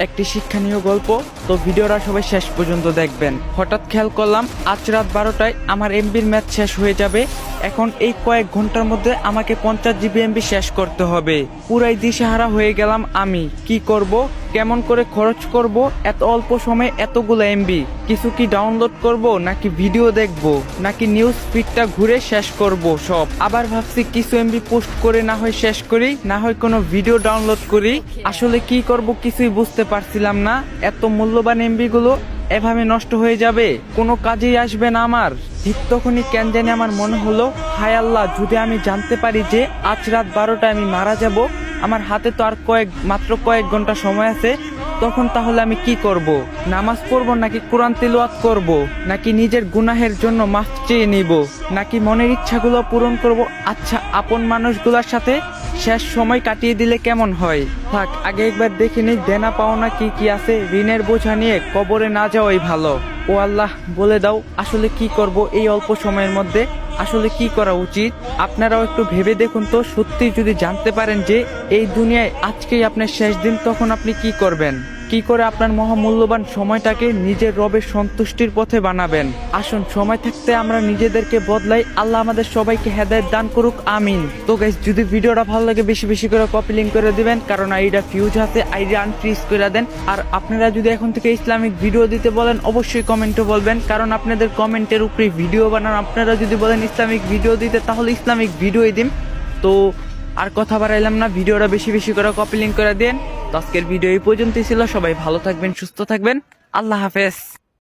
একটি শিক্ষণীয় গল্প। তো ভিডিওটা সবাই শেষ পর্যন্ত দেখবেন। হঠাৎ খেয়াল করলাম আজ রাত 12টায় আমার এমবির ম্যাচ শেষ হয়ে যাবে। এখন এই কয়েক ঘন্টার মধ্যে আমাকে 50 জিবি এমবি শেষ করতে হবে। পুরাই দিশেহারা হয়ে গেলাম আমি। কি করব, কেমন করে খরচ করব এত অল্প সময়ে এতগুলো এমবি? কিছু কি ডাউনলোড করব, নাকি ভিডিও দেখব, নাকি নিউজ ফিডটা ঘুরে শেষ করব সব? আবার ভাবছি কিছু এমবি পোস্ট করে না হয় শেষ করি, না হয় কোনো ভিডিও ডাউনলোড করি। আসলে কি করব কিছুই বুঝতে পারছিলাম না। এত মূল্যবান এমবি গুলো এভাবে নষ্ট হয়ে যাবে, কোনো কাজেই আসবে না আমার। ঠিক তখনই কেন জানি আমার মনে হলো, হায় আল্লাহ, যদি আমি জানতে পারি যে আজ রাত 12টায় আমি মারা যাব, আমার হাতে তো আর মাত্র কয়েক ঘন্টা সময় আছে, তখন তাহলে আমি কি করব? নামাজ পড়বো, নাকি কোরআন তিলাওয়াত করব, নাকি নিজের গুনাহের জন্য মাফ চেয়ে নিব, নাকি মনের ইচ্ছাগুলো পূরণ করব? আচ্ছা, আপন মানুষগুলোর সাথে শেষ সময় কাটিয়ে দিলে কেমন হয়? থাক, আগে একবার দেখে নিই দেনা পাওনা কি কি আছে। ঋণের বোঝা নিয়ে কবরে না যাওয়াই ভালো। ও আল্লাহ, বলে দাও আসলে কি করব এই অল্প সময়ের মধ্যে? আসলে কি করা উচিত? আপনারাও একটু ভেবে দেখুন তো। সত্যি যদি জানতে পারেন যে এই দুনিয়ায় আজকেই আপনার শেষ দিন, তখন আপনি কি করবেন? কি করে আপনার মহামূল্যবান সময়টাকে নিজের রবের সন্তুষ্টির পথে বানাবেন? আসুন, সময় থাকতে আমরা নিজেদেরকে বদলাই। আল্লাহ আমাদের সবাইকে হেদায়েত দান করুক, আমিন। তো গাইস, যদি ভিডিওটা ভালো লাগে বেশি বেশি করে কপি লিঙ্ক করে দিবেন, কারণ আইডিয়া ফিউজ আছে, আইডিয়া আনফ্রিজ করে দেন। আর আপনারা যদি এখন থেকে ইসলামিক ভিডিও দিতে বলেন, অবশ্যই কমেন্টে বলবেন, কারণ আপনাদের কমেন্টের উপরে ভিডিও বানান। আপনারা যদি বলেন ইসলামিক ভিডিও দিতে, তাহলে ইসলামিক ভিডিওই দিন। তো আর কথা বাড়াইলাম না, ভিডিওটা বেশি বেশি করে কপি লিঙ্ক করে দেন। তো আজকের ভিডিও এই পর্যন্তই ছিল। সবাই ভালো থাকবেন, সুস্থ থাকবেন। আল্লাহ হাফেজ।